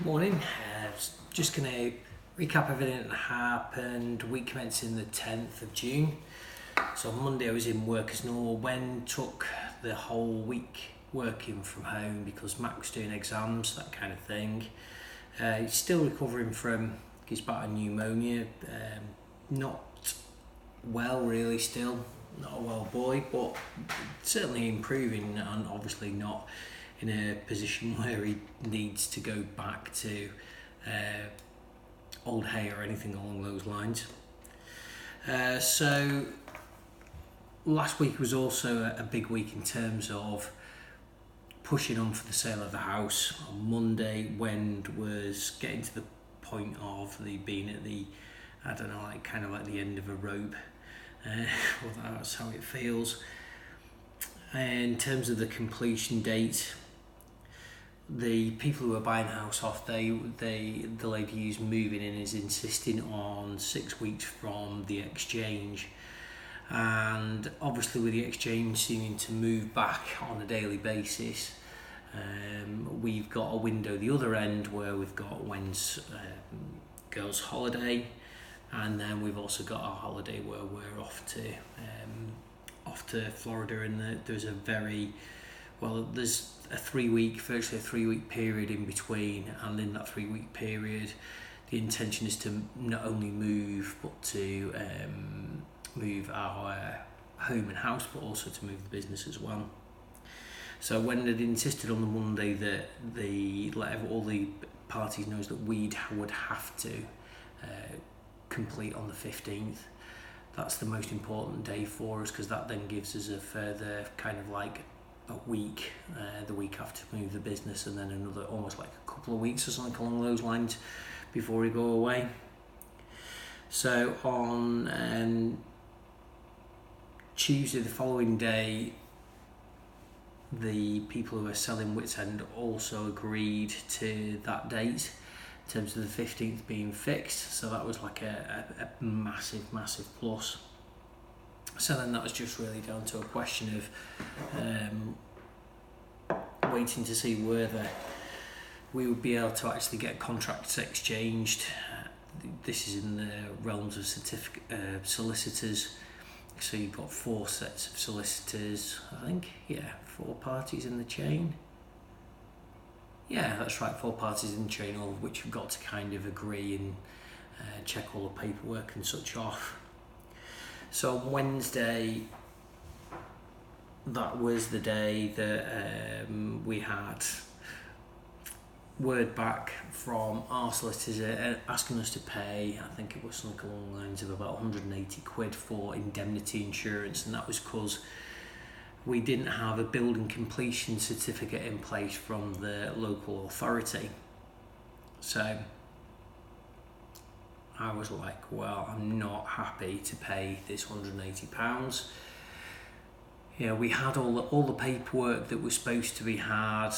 Morning. Just going to recap everything that happened. Week commencing the 10th of June. So on Monday I was in work as normal. Wen took the whole week working from home because Mac was doing exams, that kind of thing. He's still recovering from his bout of pneumonia. Not well really still. Not a well boy, but certainly improving and obviously not in a position where he needs to go back to old hay or anything along those lines. So last week was also a big week in terms of pushing on for the sale of the house. On Monday, Wen was getting to the point of being at the, I don't know, like kind of like the end of a rope. Well, that's how it feels. In terms of the completion date, the people who are buying the house off, the lady who's moving in is insisting on 6 weeks from the exchange, and obviously with the exchange seeming to move back on a daily basis, we've got a window the other end where we've got Wen's girls' holiday, and then we've also got our holiday where we're off to Florida, and there's a 3 week, virtually a 3 week period in between, and in that 3 week period the intention is to not only move but to move our home and house, but also to move the business as well. So when they'd insisted on the Monday that let all the parties knows that we would have to complete on the 15th, that's the most important day for us, because that then gives us a further kind of like a week, the week after to move the business, and then another almost like a couple of weeks or something along those lines before we go away. So on Tuesday, the following day, the people who are selling Wits End also agreed to that date in terms of the 15th being fixed, so that was like a massive plus. So then that was just really down to a question of waiting to see whether we would be able to actually get contracts exchanged. This is in the realms of solicitors. So you've got 4 sets of solicitors, I think, 4 parties in the chain. Yeah, that's right, 4 parties in the chain, all of which have got to kind of agree and check all the paperwork and such off. So on Wednesday, that was the day that we had word back from our solicitors asking us to pay, I think it was something along the lines of about 180 quid for indemnity insurance, and that was because we didn't have a building completion certificate in place from the local authority. So I was like, well, I'm not happy to pay this £180. We had all the paperwork that was supposed to be had.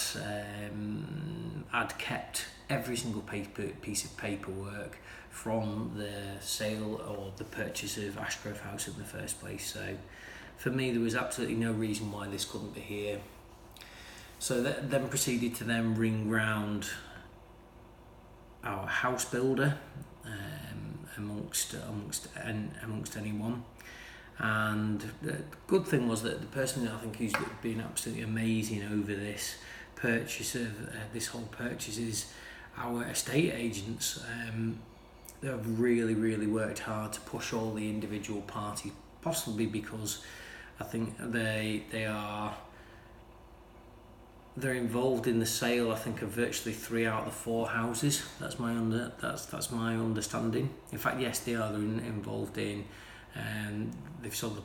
I'd kept every single piece of paperwork from the sale or the purchase of Ashgrove House in the first place. So for me, there was absolutely no reason why this couldn't be here. So then proceeded to then ring round our house builder amongst anyone. And the good thing was that the person I think who's been absolutely amazing over this purchase of purchase is our estate agents. They've really worked hard to push all the individual parties, possibly because I think they're involved in the sale, I think, of virtually 3 out of the 4 houses. That's my understanding. In fact, yes, they are. They're involved in. They've sold the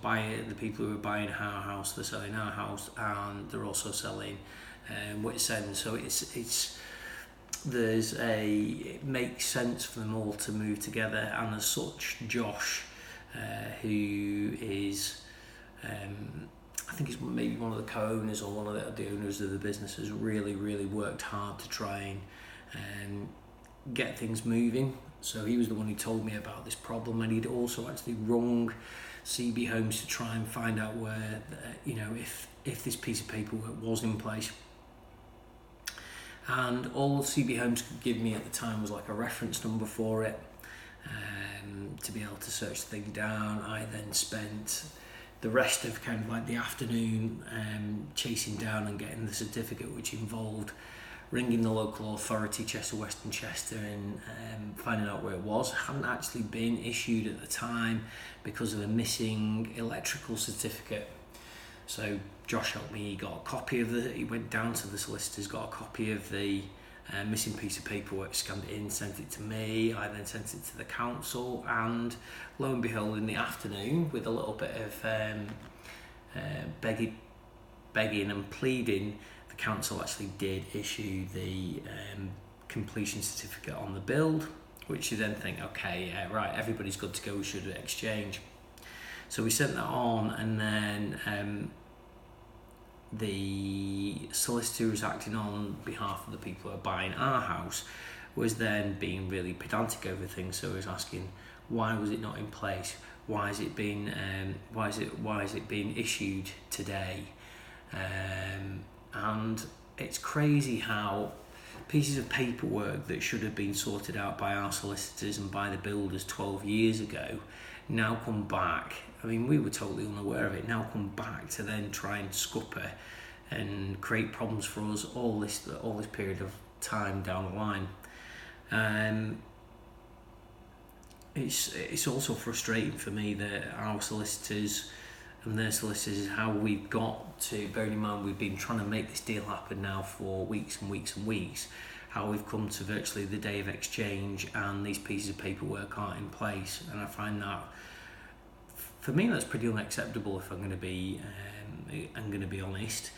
people who are buying our house, they're selling our house, and they're also selling Wits End. So it makes sense for them all to move together, and as such, Josh, who is I think he's maybe one of the co-owners or one of the owners of the business, has really worked hard to try and get things moving. So he was the one who told me about this problem, and he'd also actually rung CB Homes to try and find out where, if this piece of paperwork was in place. And all CB Homes could give me at the time was like a reference number for it, to be able to search the thing down. I then spent the rest of kind of like the afternoon chasing down and getting the certificate, which involved ringing the local authority, Chester West and Chester, and finding out where it was. It hadn't actually been issued at the time because of a missing electrical certificate. So Josh helped me. He got a copy of he went down to the solicitors, got a copy of the missing piece of paperwork, scanned it in, sent it to me. I then sent it to the council, and lo and behold, in the afternoon, with a little bit of begging and pleading, the council actually did issue the completion certificate on the build, which you then think, okay, yeah, right, everybody's good to go, we should exchange. So we sent that on, and then the solicitor who was acting on behalf of the people who are buying our house was then being really pedantic over things. So he was asking, why was it not in place? Why is it being issued today? And it's crazy how pieces of paperwork that should have been sorted out by our solicitors and by the builders 12 years ago now come back. I mean, we were totally unaware of it, now come back to then try and scupper and create problems for us all this period of time down the line. It's also frustrating for me that our solicitors and their solicitors, how we've got to, bearing in mind we've been trying to make this deal happen now for weeks and weeks and weeks, how we've come to virtually the day of exchange and these pieces of paperwork aren't in place. And I find that, for me, that's pretty unacceptable, if I'm going to be honest.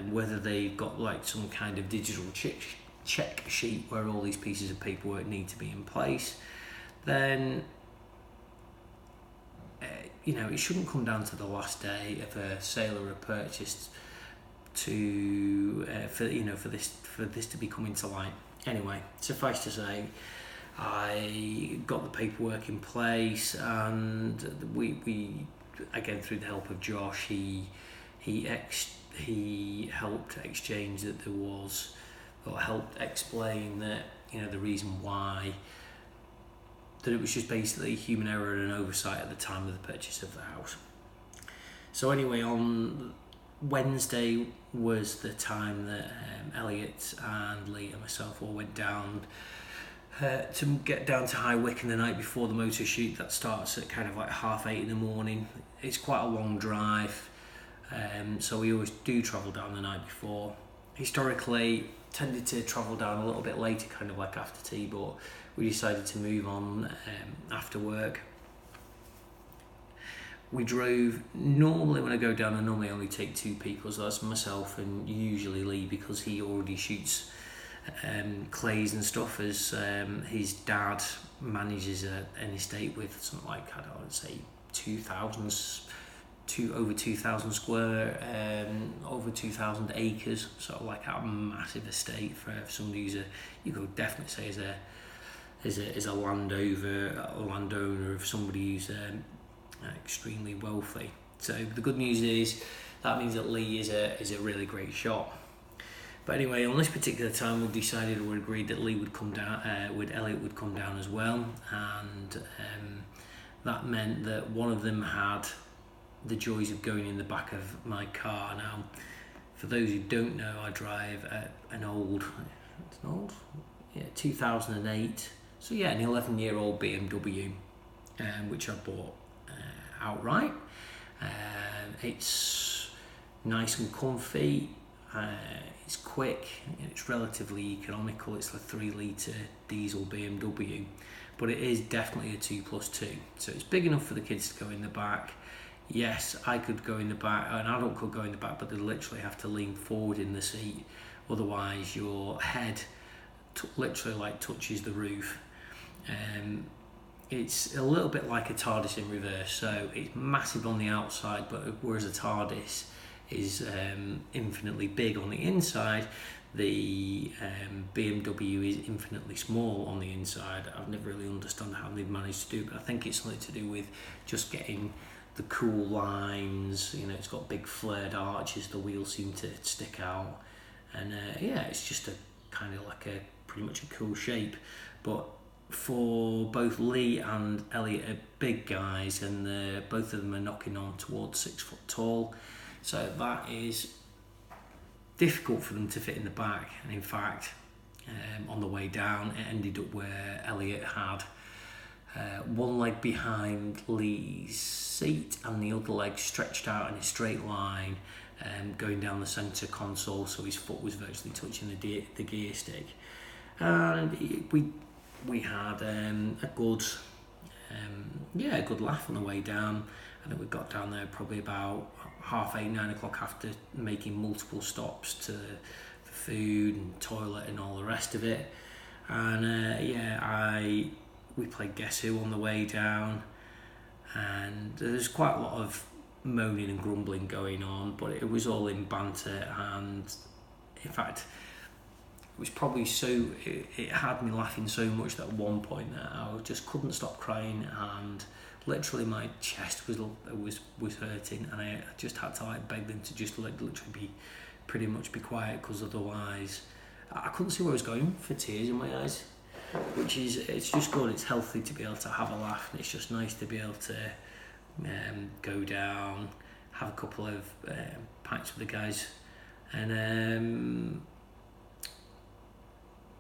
Whether they've got like some kind of digital check sheet where all these pieces of paperwork need to be in place, then it shouldn't come down to the last day of a sale or a purchase for this to be coming to light. Anyway, suffice to say, I got the paperwork in place, and we again, through the help of Josh, he helped exchange that there was, or helped explain that the reason why, that it was just basically human error and oversight at the time of the purchase of the house. So anyway, on Wednesday was the time that Elliot and Lee and myself all went down to get down to High Wycombe the night before the motor shoot. That starts at kind of like 8:30 in the morning. It's quite a long drive, so we always do travel down the night before. Historically, tended to travel down a little bit later, kind of like after tea, but we decided to move on after work. We drove, normally when I go down, I normally only take two people, so that's myself and usually Lee, because he already shoots clays and stuff, as his dad manages an estate with something like, I don't want to say 2,000 square, over 2,000 acres, sort of like a massive estate for somebody who's you could definitely say is a landowner of somebody who's extremely wealthy. So the good news is that means that Lee is a really great shot. But anyway, on this particular time, we decided, we agreed that Lee would come down, Elliot would come down as well, and that meant that one of them had the joys of going in the back of my car. Now, for those who don't know, I drive an old 2008, so yeah, an 11-year-old BMW, which I bought outright. It's nice and comfy, it's quick, it's relatively economical. It's a 3-litre diesel BMW, but it is definitely a 2+2, so it's big enough for the kids to go in the back. Yes, I could go in the back, an adult could go in the back, but they literally have to lean forward in the seat, otherwise your head literally like touches the roof. It's a little bit like a TARDIS in reverse, so it's massive on the outside, but whereas a TARDIS is infinitely big on the inside, the BMW is infinitely small on the inside. I've never really understood how they've managed to do it, but I think it's something to do with just getting the cool lines. It's got big flared arches, the wheels seem to stick out, and yeah, it's just kind of like a pretty much a cool shape. But for both Lee and Elliot are big guys, and both of them are knocking on towards 6 foot tall, so that is difficult for them to fit in the back. And in fact, on the way down, it ended up where Elliot had one leg behind Lee's seat and the other leg stretched out in a straight line, going down the centre console, so his foot was virtually touching the gear stick. And we had a good laugh on the way down. I think we got down there probably about 8:30, 9 o'clock, after making multiple stops for food and toilet and all the rest of it. And we played Guess Who on the way down, and there's quite a lot of moaning and grumbling going on, but it was all in banter. And in fact, it was probably it had me laughing so much that at one point that I just couldn't stop crying, and literally my chest was hurting, and I just had to like beg them to just literally be quiet, because otherwise I couldn't see where I was going for tears in my eyes. Which is, it's just good, it's healthy to be able to have a laugh, and it's just nice to be able to go down, have a couple of pints with the guys, and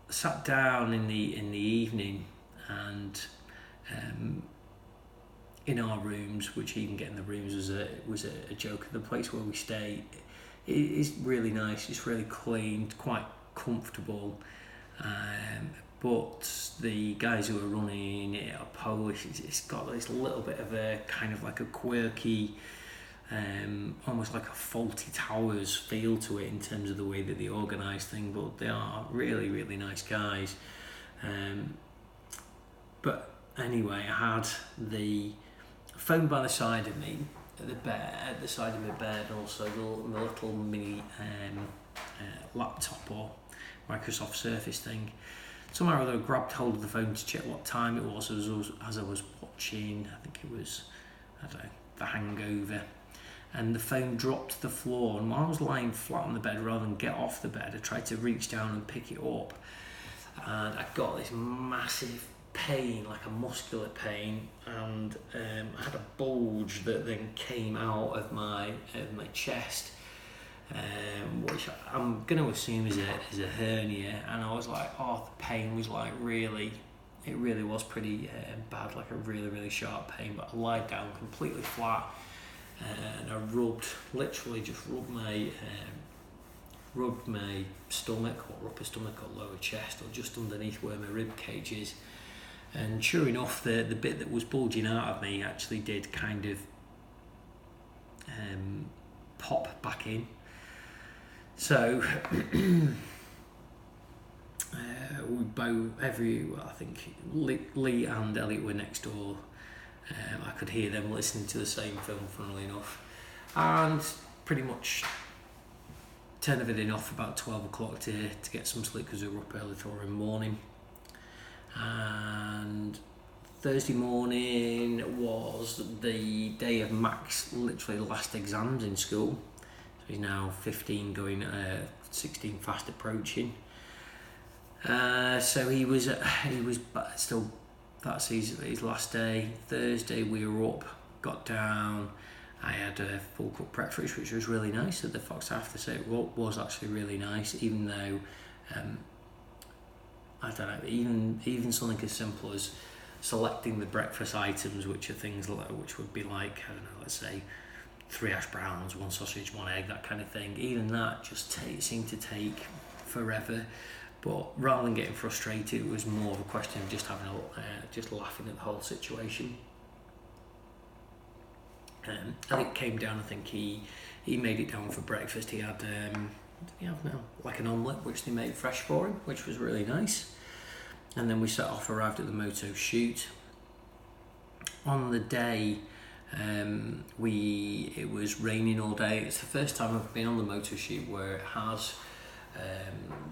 sat down in the evening, and in our rooms, which even getting the rooms was a joke. The place where we stay is really nice, it's really clean, quite comfortable. But the guys who are running it are Polish. It's got this little bit of a kind of like a quirky, almost like a Faulty Towers feel to it in terms of the way that they organise things. But they are really, really nice guys. But anyway, I had the phone by the side of me at the side of my bed, and also the little mini laptop or Microsoft Surface thing. Somehow or other I grabbed hold of the phone to check what time it was as I was watching, I think it was, The Hangover, and the phone dropped to the floor, and while I was lying flat on the bed, rather than get off the bed, I tried to reach down and pick it up, and I got this massive pain, like a muscular pain, and I had a bulge that then came out of my chest, which I'm going to assume is a hernia. And I was like, the pain was like it really was pretty bad, like a really, really sharp pain. But I lied down completely flat, and I literally just rubbed my stomach, or upper stomach or lower chest, or just underneath where my rib cage is. And sure enough, the bit that was bulging out of me actually did kind of pop back in. So we both, I think Lee and Elliot were next door. I could hear them listening to the same film, funnily enough, and pretty much turned everything off about 12 o'clock to get some sleep, because we were up early for in the morning. And Thursday morning was the day of Mac's literally last exams in school. So he's now 15, going 16 fast approaching. So he was still, that's his last day. Thursday we were up, got down. I had a full cooked breakfast, which was really nice at the Fox. I have to say it was actually really nice, even though I don't know, even something as simple as selecting the breakfast items, which are things which would be like, I don't know, let's say 3 hash browns, 1 sausage, 1 egg, that kind of thing. Even that just seemed to take forever. But rather than getting frustrated, it was more of a question of just having just laughing at the whole situation. Elliot came down. I think he made it down for breakfast. He had like an omelette, which they made fresh for him, which was really nice. And then we arrived at the Moto shoot. On the day, it was raining all day. It's the first time I've been on the Moto shoot where it has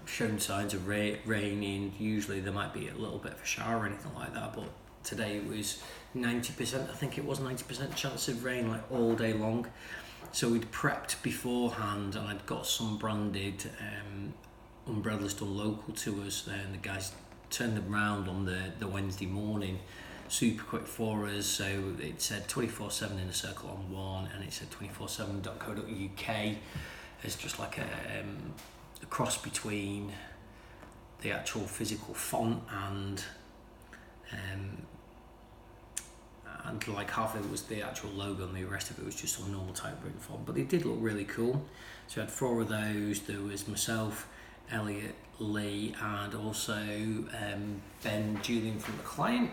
shown signs of raining. Usually there might be a little bit of a shower or anything like that, but today it was 90%, I think it was 90% chance of rain, like all day long. So we'd prepped beforehand, and I'd got some branded umbrellas done local to us, and the guys turned them round on the Wednesday morning, super quick for us. So it said 24/7 in a circle on one, and it said 247.co.uk as just like a cross between the actual physical font and like half of it was the actual logo and the rest of it was just some normal typewritten font, but they did look really cool. So I had 4 of those. There was myself, Elliot, Lee, and also Ben Julian from the client.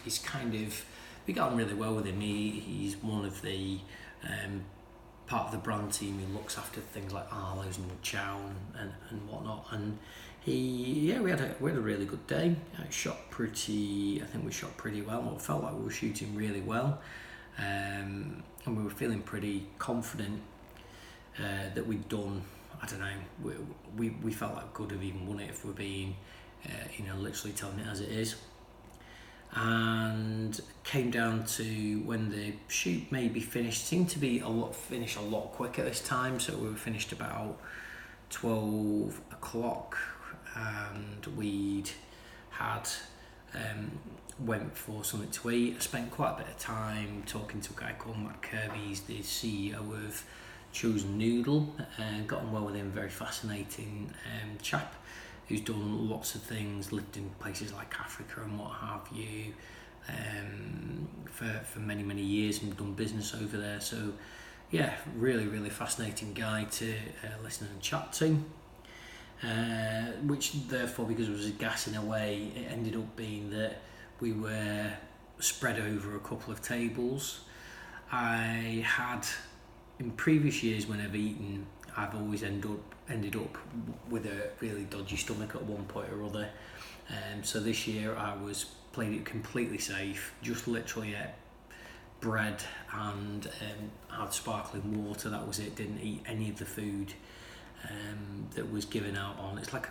He's kind of, we got on really well with him. He's one of the part of the brand team who looks after things like Arlo's and Chow and whatnot, and we had a really good day. I think we shot pretty well. It felt like we were shooting really well, and we were feeling pretty confident that we'd done, I don't know, we felt like we could have even won it if we're being literally telling it as it is. And came down to when the shoot maybe finished, seemed to be a lot quicker this time, so we were finished about 12 o'clock, and we'd had went for something to eat. I spent quite a bit of time talking to a guy called Matt Kirby. He's the CEO of Chosen Noodle, got on well with him, very fascinating chap who's done lots of things, lived in places like Africa and what have you, for many years, and done business over there. So yeah, really fascinating guy to listen and chat to, which therefore, because it was a gas in a way, it ended up being that we were spread over a couple of tables. I had, in previous years when I've eaten, I've always ended up with a really dodgy stomach at one point or other. So this year I played it completely safe, just literally ate bread and had sparkling water. That was it. Didn't eat any of the food that was given out on. It's like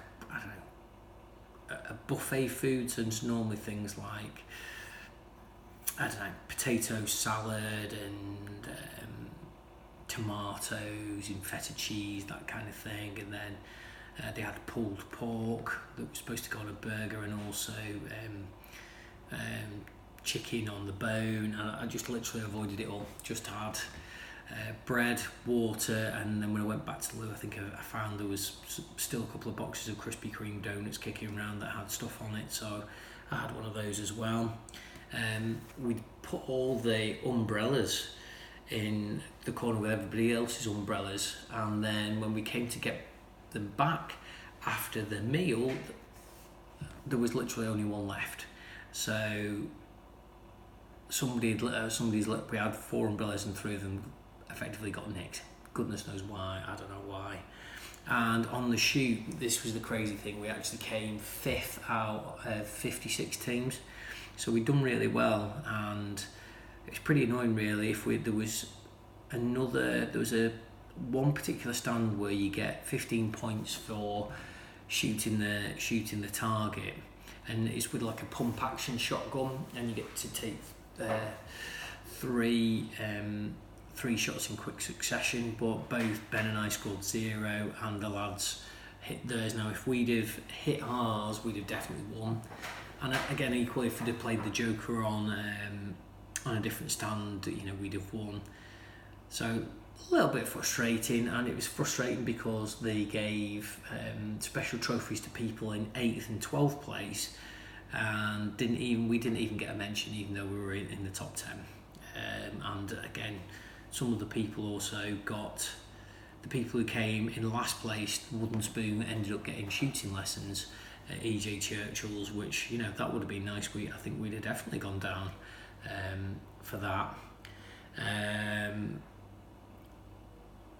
a buffet food, so it's normally things like, I don't know, potato salad and tomatoes and feta cheese, that kind of thing, and then they had pulled pork that was supposed to go on a burger, and also chicken on the bone, and I just literally avoided it all. Just had bread, water, and then when I went back to the loo, I think I found there was still a couple of boxes of Krispy Kreme donuts kicking around that had stuff on it, so I had one of those as well. We put all the umbrellas in the corner with everybody else's umbrellas, and then when we came to get them back after the meal, there was literally only one left. So we had 4 umbrellas and 3 of them effectively got nicked. Goodness knows why, I don't know why. And on the shoot, this was the crazy thing, we actually came 5th out of 56 teams, so we'd done really well, and it's pretty annoying really. There was one particular stand where you get 15 points for shooting the target, and it's with like a pump action shotgun, and you get to take 3 shots in quick succession, but both Ben and I scored 0 and the lads hit theirs. Now if we'd have hit ours, we'd have definitely won, and again equally if we'd have played the Joker on a different stand, we'd have won. So a little bit frustrating, and it was frustrating because they gave special trophies to people in 8th and 12th place, and we didn't even get a mention, even though we were in the top 10. And again, some of the people also got, the people who came in last place, Wooden Spoon, ended up getting shooting lessons at EJ Churchill's, which that would have been nice. I think we'd have definitely gone down for that.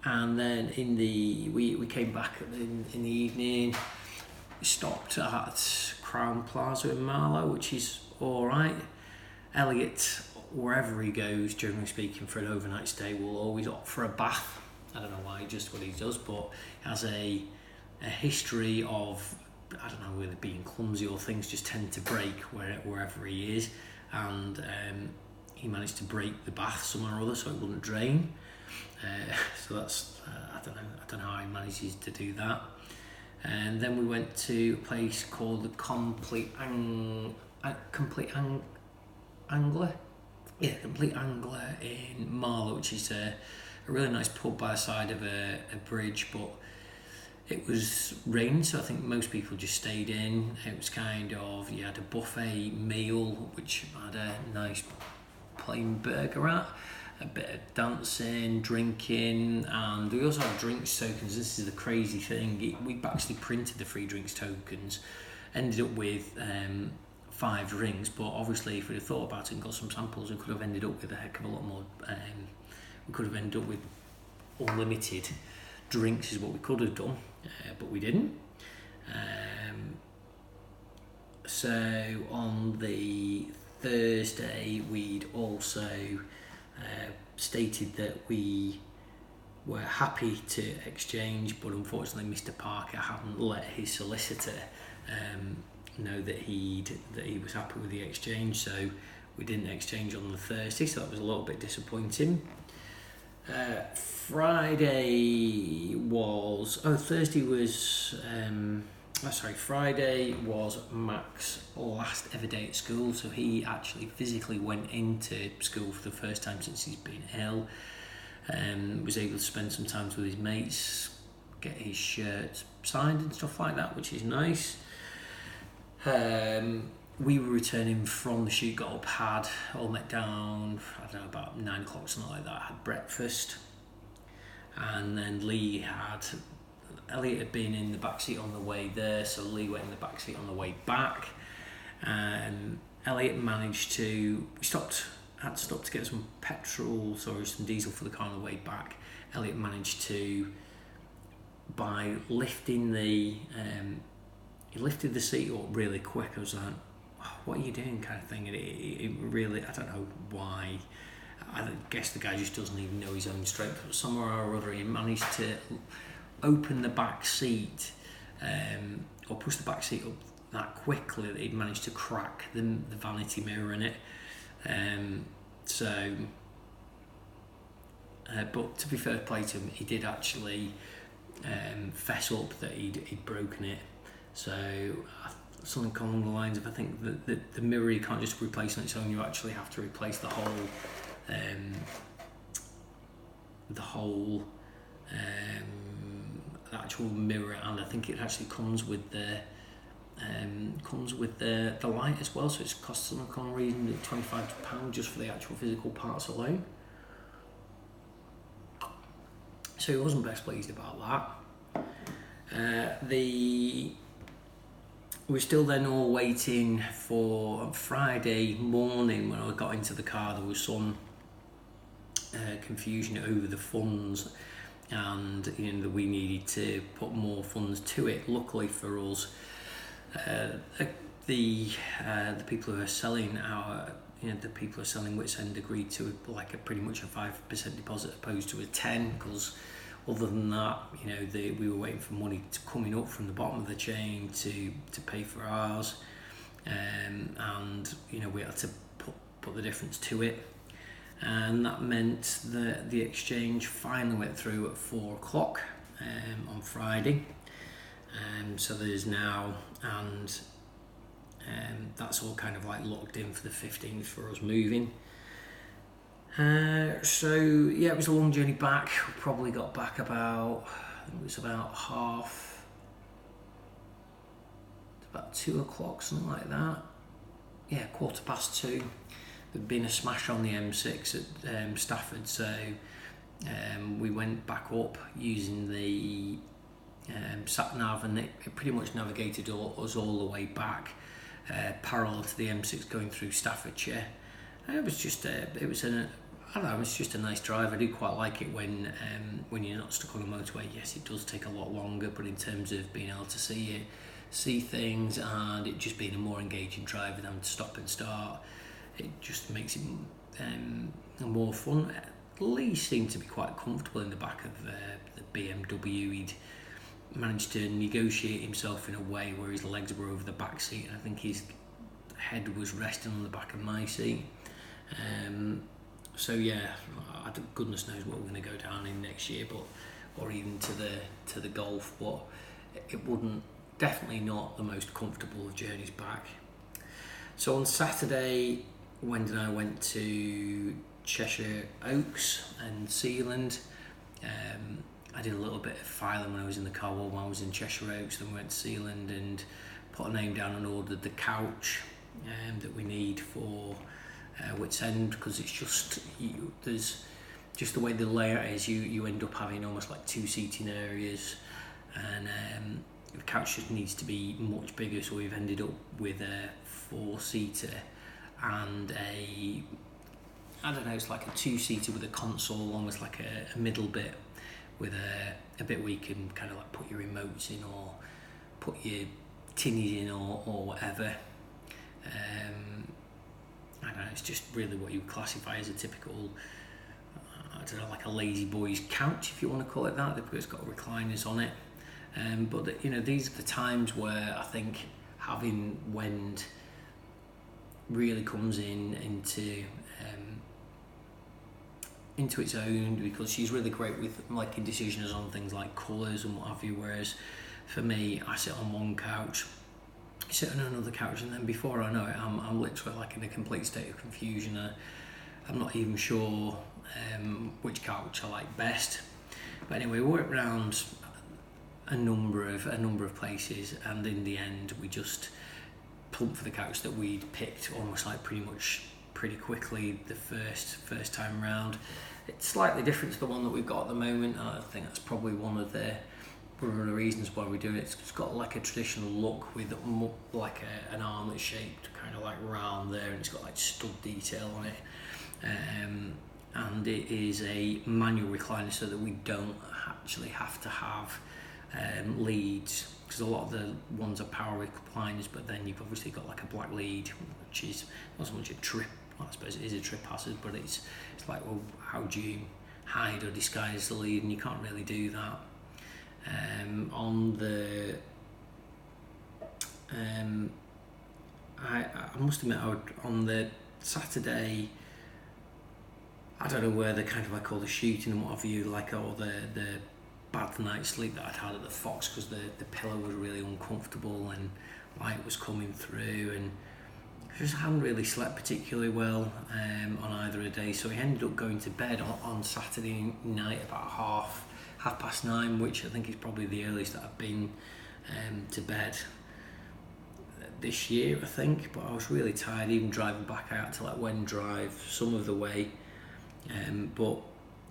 And then we came back in the evening, stopped at Crown Plaza in Marlow, which is alright. Elliot, wherever he goes, generally speaking, for an overnight stay, will always opt for a bath. I don't know why, just what he does, but he has a history of, I don't know, whether being clumsy or things just tend to break wherever he is, and he managed to break the bath somewhere or other so it wouldn't drain. So that's I don't know how he manages to do that. And then we went to a place called the Complete Angler. Yeah, Complete Angler in Marlow, which is a really nice pub by the side of a bridge, but it was raining, so I think most people just stayed in. It was kind of, you had a buffet meal, which had a nice plain burger at, a bit of dancing, drinking, and we also had drinks tokens. This is the crazy thing. We actually printed the free drinks tokens, ended up with 5 drinks, but obviously if we'd have thought about it and got some samples, we could have ended up with a heck of a lot more. We could have ended up with unlimited drinks is what we could have done, but we didn't. So on the Thursday we'd also stated that we were happy to exchange, but unfortunately Mr. Parker hadn't let his solicitor know that he was happy with the exchange, so we didn't exchange on the Thursday, so that was a little bit disappointing. Friday was Mac's last ever day at school, so he actually physically went into school for the first time since he's been ill. Was able to spend some time with his mates, get his shirt signed and stuff like that, which is nice. We were returning from the shoot, got up, had all met down, I don't know, about 9 o'clock, something like that, had breakfast, and then Elliot had been in the backseat on the way there, so Lee went in the backseat on the way back, and Elliot managed to had to stop to get some some diesel for the car on the way back. Elliot managed to, by lifting he lifted the seat up really quick. I was like, what are you doing, kind of thing, and it really, I don't know why, I guess the guy just doesn't even know his own strength, but somewhere or other he managed to open the back seat, or push the back seat up that quickly that he'd managed to crack the vanity mirror in it. But to be fair play to him, he did actually fess up that he'd broken it. So something along the lines of, I think that the mirror you can't just replace on its own, you actually have to replace the whole actual mirror, and I think it actually comes with the light as well, so it's cost something on reason £25 just for the actual physical parts alone. So he wasn't best pleased about that. We're still then all waiting for Friday morning. When I got into the car, there was some confusion over the funds, and that we needed to put more funds to it. Luckily for us, the people who are selling the people who are selling Wits End agreed to pretty much a 5% deposit opposed to a 10%, because other than that, we were waiting for money coming up from the bottom of the chain to pay for ours, and we had to put the difference to it, and that meant that the exchange finally went through at 4 o'clock on Friday. So there's now, and that's all kind of locked in for the 15th for us moving. So yeah, it was a long journey back. We probably got back about 2 o'clock, something like that. Yeah, 2:15. There'd been a smash on the M6 at Stafford, so we went back up using the sat nav, and it pretty much navigated us all the way back, parallel to the M6 going through Staffordshire. And it was just a nice drive. I do quite like it when you're not stuck on a motorway. Yes, it does take a lot longer, but in terms of being able to see things, and it just being a more engaging drive than to stop and start, it just makes it more fun. Lee seemed to be quite comfortable in the back of the BMW. He'd managed to negotiate himself in a way where his legs were over the back seat, and I think his head was resting on the back of my seat. So yeah, goodness knows what we're going to go down in next year, or even to the golf. But it wouldn't, definitely not the most comfortable of journeys back. So on Saturday, Wendy and I went to Cheshire Oaks and Sealand. I did a little bit of filing when I was in the car when I was in Cheshire Oaks. Then we went to Sealand and put a name down and ordered the couch that we need for Wits End, because it's just there's just the way the layout is. You end up having almost like 2 seating areas, and the couch just needs to be much bigger. So we've ended up with a 4-seater and I don't know, it's like a 2-seater with a console, almost like a middle bit with a bit where you can kind of like put your remotes in or put your tinnies in or whatever. I don't know, it's just really what you would classify as a typical, I don't know, like a lazy boy's couch, if you want to call it that, because it's got recliners on it. But you know, these are the times where I think having Wend really comes into its own, because she's really great with making decisions on things like colours and what have you, whereas for me, I sit on one couch, sit on another couch, and then before I know it, I'm literally like in a complete state of confusion. I'm not even sure which couch I like best. But anyway, we went around a number of places, and in the end we just plumped for the couch that we'd picked almost like pretty quickly the first time round. It's slightly different to the one that we've got at the moment, and I think that's probably one of the reasons why we do it. It's got like a traditional look with like an arm that's shaped kind of like round there, and it's got like stud detail on it, and it is a manual recliner, so that we don't actually have to have leads, because a lot of the ones are power recliners, but then you've obviously got like a black lead, which is not so much a trip, well, I suppose it is a trip hazard, but it's like, well, how do you hide or disguise the lead? And you can't really do that. I must admit, on the Saturday, I don't know where the kind of like all the shooting and what have you, like all the bad night's sleep that I'd had at the Fox, because the pillow was really uncomfortable and light was coming through, and I just hadn't really slept particularly well on either a day. So I ended up going to bed on Saturday night about half past 9, which I think is probably the earliest that I've been to bed this year, I think. But I was really tired, even driving back out to like Wen Drive some of the way. But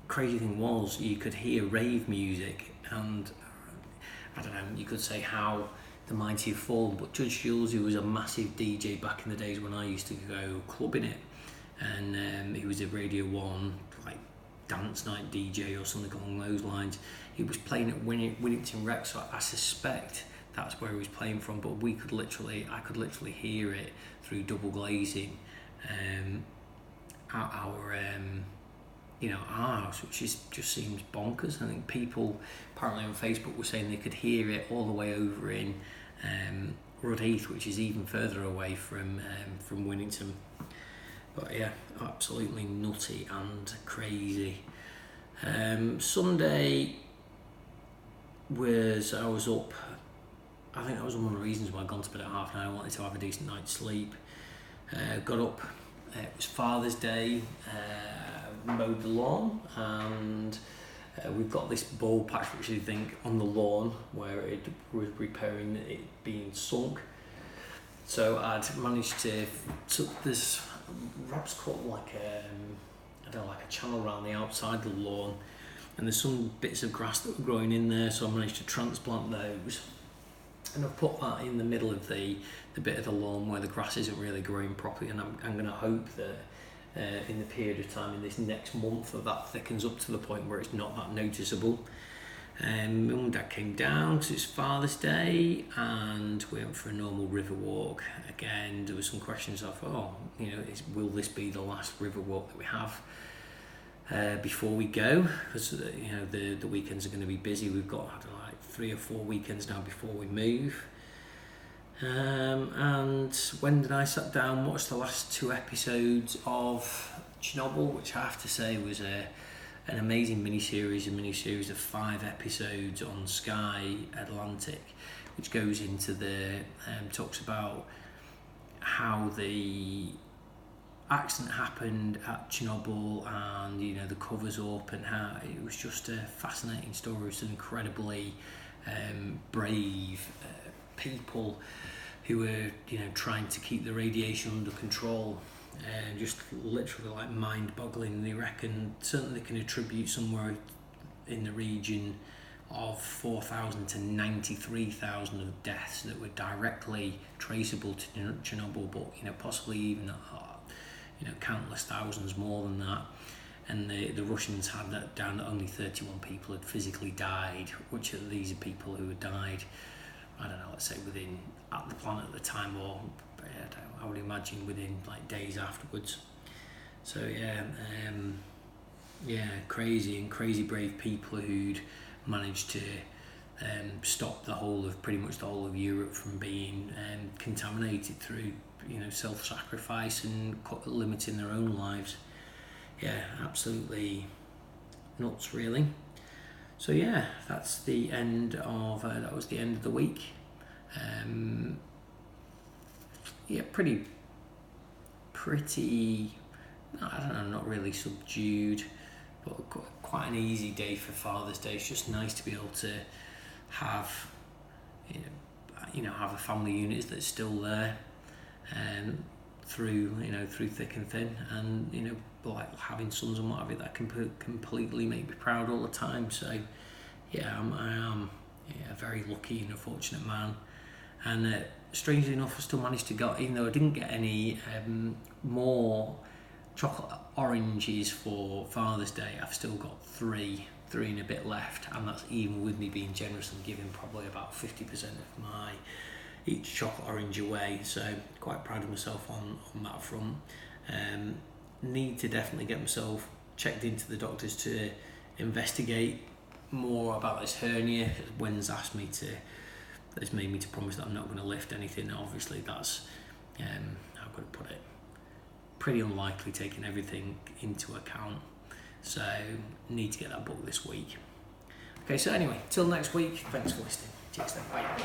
crazy thing was, you could hear rave music, and I don't know, you could say how the mighty have fallen, but Judge Jules, who was a massive DJ back in the days when I used to go clubbing it, and he was a Radio 1 like dance night DJ or something along those lines. He was playing at Winnington Rec, so I suspect that's where he was playing from, but I could literally hear it through double glazing our house, which just seems bonkers. I think people apparently on Facebook were saying they could hear it all the way over in Rudheath, which is even further away from Winnington. But yeah, absolutely nutty and crazy. Sunday I was up. I think that was one of the reasons why I'd gone to bed at 9:30. I wanted to have a decent night's sleep. Got up. It was Father's Day. Mowed the lawn, and we've got this bulb patch, which I think on the lawn where it was repairing it being sunk. So I'd managed to this Rob's cut like like a channel around the outside of the lawn, and there's some bits of grass that were growing in there, so I managed to transplant those, and I've put that in the middle of the bit of the lawn where the grass isn't really growing properly, and I'm going to hope that in the period of time in this next month that thickens up to the point where it's not that noticeable. Mum and Dad came down because it's Father's Day, and we went for a normal river walk. Again, there were some questions of, will this be the last river walk that we have before we go? Because the weekends are going to be busy. We've got 3 or 4 weekends now before we move. And when I sat down and watched the last 2 episodes of Chernobyl, which I have to say was a an amazing mini-series of 5 episodes on Sky Atlantic, which goes into talks about how the accident happened at Chernobyl, and the covers up, and how it was just a fascinating story. Some incredibly brave people who were trying to keep the radiation under control, and just literally like mind-boggling. They reckon certainly they can attribute somewhere in the region of 4,000 to 93,000 of deaths that were directly traceable to Chernobyl, but possibly even countless thousands more than that. And the Russians had that down that only 31 people had physically died, which these are people who had died, I don't know, let's say at the plant at the time, or I would imagine within like days afterwards. So crazy brave people who'd managed to stop pretty much the whole of Europe from being contaminated through self-sacrifice and limiting their own lives. Absolutely nuts, really. So that's the end of that was the end of the week. Pretty I don't know, not really subdued, but quite an easy day for Father's Day. It's just nice to be able to have have a family unit that's still there, through thick and thin, and like having sons and what have you that can completely make me proud all the time. So I am a very lucky and a fortunate man, and strangely enough I still managed to get, even though I didn't get any more chocolate oranges for Father's Day, I've still got three and a bit left, and that's even with me being generous and giving probably about 50% of each chocolate orange away. So quite proud of myself on that front. Need to definitely get myself checked into the doctors to investigate more about this hernia. Wen's has made me to promise that I'm not going to lift anything. Obviously that's how could I put it, pretty unlikely taking everything into account. So need to get that booked this week. Okay, so anyway, till next week, thanks for listening. Cheers then, bye.